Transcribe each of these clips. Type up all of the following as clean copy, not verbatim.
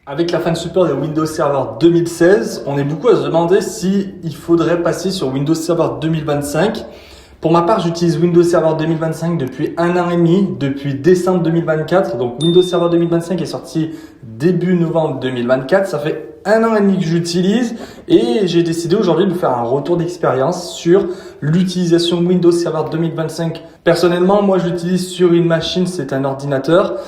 Avec la fin de support de Windows Server 2016, on est beaucoup à se demander si il faudrait passer sur Windows Server 2025. Pour ma part, j'utilise Windows Server 2025 depuis 1 an et demi, depuis décembre 2024. Donc Windows Server 2025 est sorti début novembre 2024. Ça fait 1 an et demi que j'utilise et j'ai décidé aujourd'hui de faire un retour d'expérience sur l'utilisation de Windows Server 2025. Personnellement, moi je l'utilise sur une machine, c'est un ordinateur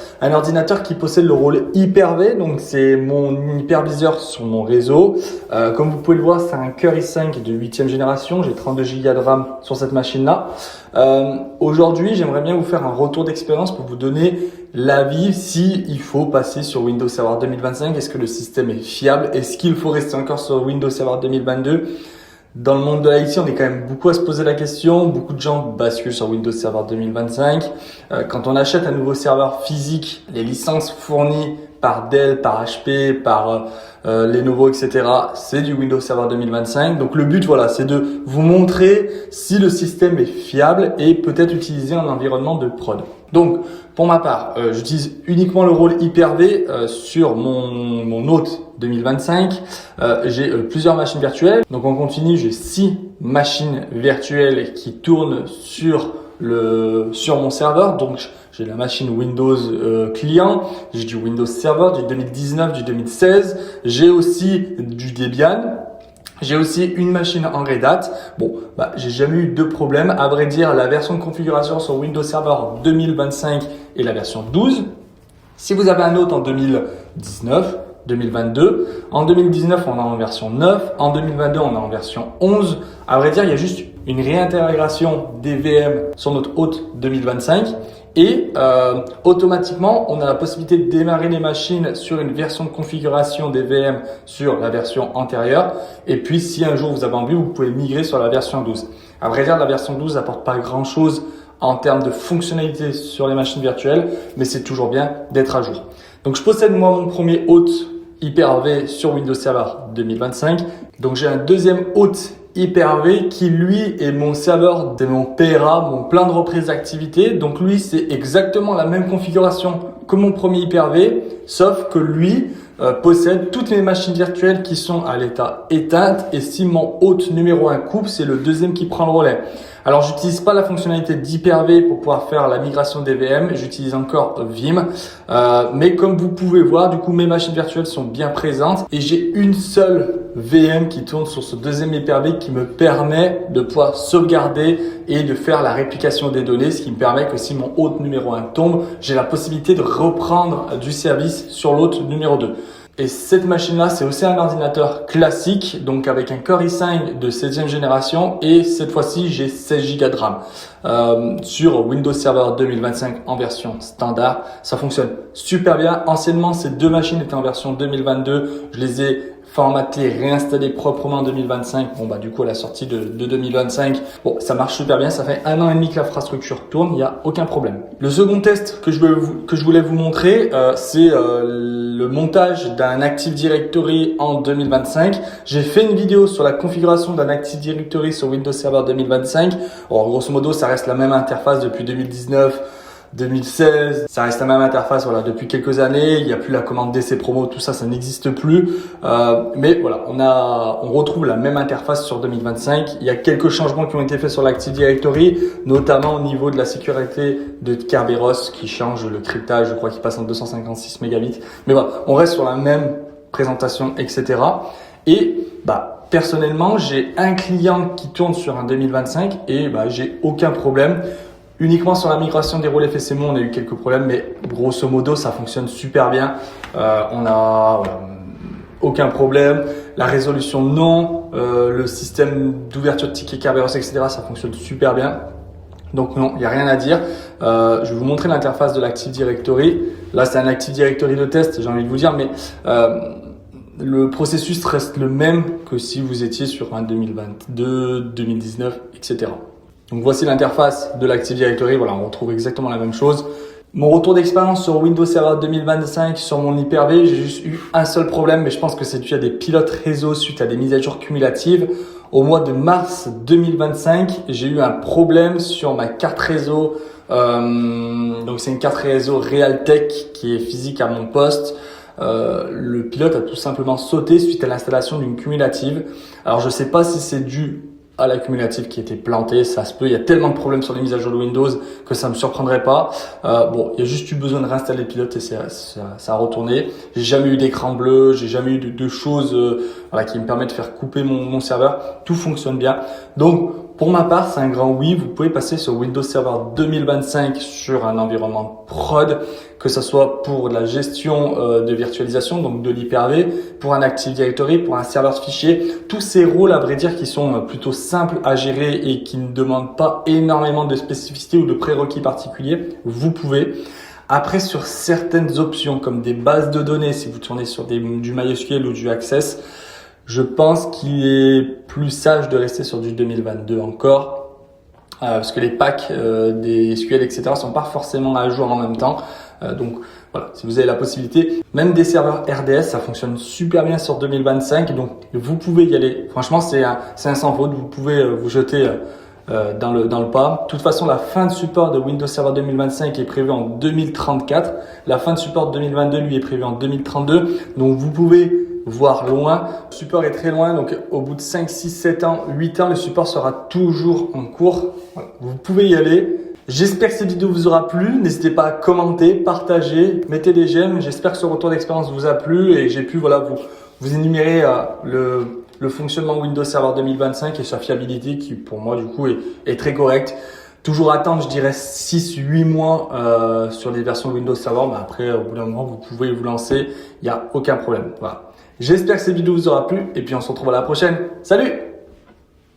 qui possède le rôle Hyper-V, donc c'est mon hyperviseur sur mon réseau. Comme vous pouvez le voir, c'est un Core i5 de 8e génération, j'ai 32 Go de RAM sur cette machine-là. Aujourd'hui, j'aimerais bien vous faire un retour d'expérience pour vous donner l'avis si il faut passer sur Windows Server 2025. Est-ce que le système est fiable? Est-ce qu'il faut rester encore sur Windows Server 2022? Dans le monde de l'IT, on est quand même beaucoup à se poser la question. Beaucoup de gens basculent sur Windows Server 2025. Quand on achète un nouveau serveur physique, les licences fournies par Dell, par HP, par Lenovo, etc., c'est du Windows Server 2025. Donc le but, voilà, c'est de vous montrer si le système est fiable et peut-être utilisé en environnement de prod. Donc, pour ma part, j'utilise uniquement le rôle Hyper-V sur mon hôte 2025. J'ai plusieurs machines virtuelles. Donc en continu, j'ai 6 machines virtuelles qui tournent sur mon serveur. Donc j'ai la machine Windows client, j'ai du Windows Server du 2019, du 2016. J'ai aussi du Debian. J'ai aussi une machine en Red Hat. Bon, j'ai jamais eu de problème. À vrai dire, la version de configuration sur Windows Server 2025 est la version 12. Si vous avez un autre en 2019, 2022, en 2019, on est en version 9. En 2022, on est en version 11. À vrai dire, il y a juste une réintégration des VM sur notre hôte 2025. Et automatiquement, on a la possibilité de démarrer les machines sur une version de configuration des VM sur la version antérieure. Et puis, si un jour vous avez envie, vous pouvez migrer sur la version 12. À vrai dire, la version 12 n'apporte pas grand-chose en termes de fonctionnalité sur les machines virtuelles, mais c'est toujours bien d'être à jour. Donc, je possède moi mon premier hôte Hyper-V sur Windows Server 2025. Donc, j'ai un deuxième hôte Hyper-V qui lui est mon serveur de mon PRA, mon plan de reprise d'activité. Donc lui, c'est exactement la même configuration que mon premier Hyper-V, sauf que lui possède toutes mes machines virtuelles qui sont à l'état éteinte. Et si mon hôte numéro 1 coupe, c'est le deuxième qui prend le relais. Alors, j'utilise pas la fonctionnalité d'Hyper-V pour pouvoir faire la migration des VM. J'utilise encore Vim. Mais comme vous pouvez voir, du coup, mes machines virtuelles sont bien présentes et j'ai une seule VM qui tourne sur ce deuxième Hyper-V qui me permet de pouvoir sauvegarder et de faire la réplication des données, ce qui me permet que si mon hôte numéro 1 tombe, j'ai la possibilité de reprendre du service sur l'hôte numéro 2. Et cette machine-là, c'est aussi un ordinateur classique, donc avec un Core i5 de 16e génération et cette fois-ci, j'ai 16 Go de RAM. Sur Windows Server 2025 en version standard, ça fonctionne super bien. Anciennement, ces deux machines étaient en version 2022. Je les ai formaté, réinstallé proprement en 2025. Du coup, à la sortie de 2025, ça marche super bien. Ça fait 1 an et demi que l'infrastructure tourne. Il n'y a aucun problème. Le second test que je voulais vous montrer, c'est le montage d'un Active Directory en 2025. J'ai fait une vidéo sur la configuration d'un Active Directory sur Windows Server 2025. Alors, grosso modo, ça reste la même interface depuis 2019. 2016, ça reste la même interface depuis quelques années, il n'y a plus la commande DC promo, tout ça, ça n'existe plus. Mais voilà, on retrouve la même interface sur 2025. Il y a quelques changements qui ont été faits sur l'Active Directory, notamment au niveau de la sécurité de Kerberos qui change le cryptage, je crois qu'il passe en 256 mégabits. Mais voilà, on reste sur la même présentation, etc. Et personnellement, j'ai un client qui tourne sur un 2025 et j'ai aucun problème. Uniquement sur la migration des rôles FSMO, on a eu quelques problèmes, mais grosso modo, ça fonctionne super bien. On a aucun problème. La résolution, non. Le système d'ouverture de tickets Kerberos, etc., ça fonctionne super bien. Donc non, il n'y a rien à dire. Je vais vous montrer l'interface de l'Active Directory. Là, c'est un Active Directory de test, j'ai envie de vous dire, mais le processus reste le même que si vous étiez sur un 2022, 2019, etc. Donc voici l'interface de l'Active Directory, on retrouve exactement la même chose. Mon retour d'expérience sur Windows Server 2025 sur mon Hyper-V, j'ai juste eu un seul problème, mais je pense que c'est dû à des pilotes réseau suite à des mises à jour cumulatives. Au mois de mars 2025, j'ai eu un problème sur ma carte réseau. Donc c'est une carte réseau Realtek qui est physique à mon poste. le pilote a tout simplement sauté suite à l'installation d'une cumulative. Alors je sais pas si c'est dû à la cumulative qui était plantée, ça se peut, il y a tellement de problèmes sur les mises à jour de Windows que ça me surprendrait pas. Bon, il y a juste eu besoin de réinstaller le pilote et ça a retourné. J'ai jamais eu d'écran bleu, j'ai jamais eu de choses voilà, qui me permettent de faire couper mon serveur. Tout fonctionne bien. Donc, pour ma part, c'est un grand oui. Vous pouvez passer sur Windows Server 2025 sur un environnement prod, que ce soit pour de la gestion de virtualisation, donc de l'Hyper-V, pour un Active Directory, pour un serveur de fichiers. Tous ces rôles, à vrai dire, qui sont plutôt simples à gérer et qui ne demandent pas énormément de spécificités ou de prérequis particuliers, vous pouvez. Après, sur certaines options, comme des bases de données, si vous tournez sur du MySQL ou du Access, je pense qu'il est plus sage de rester sur du 2022 encore, parce que les packs des SQL, etc. sont pas forcément à jour en même temps. Donc voilà, si vous avez la possibilité, même des serveurs RDS, ça fonctionne super bien sur 2025. Donc vous pouvez y aller. Franchement, c'est un sans faute. Vous pouvez vous jeter dans le pas. De toute façon, la fin de support de Windows Server 2025 est prévue en 2034. La fin de support 2022, lui, est prévue en 2032. Donc vous pouvez voir loin. Le support est très loin, donc au bout de 5, 6, 7 ans, 8 ans, le support sera toujours en cours. Vous pouvez y aller. J'espère que cette vidéo vous aura plu. N'hésitez pas à commenter, partager, mettez des j'aime. J'espère que ce retour d'expérience vous a plu et j'ai pu vous énumérer le fonctionnement Windows Server 2025 et sa fiabilité qui pour moi du coup est très correcte. Toujours attendre, je dirais 6-8 mois sur les versions Windows Server, mais après au bout d'un moment vous pouvez vous lancer, il n'y a aucun problème. Voilà. J'espère que cette vidéo vous aura plu et puis on se retrouve à la prochaine. Salut!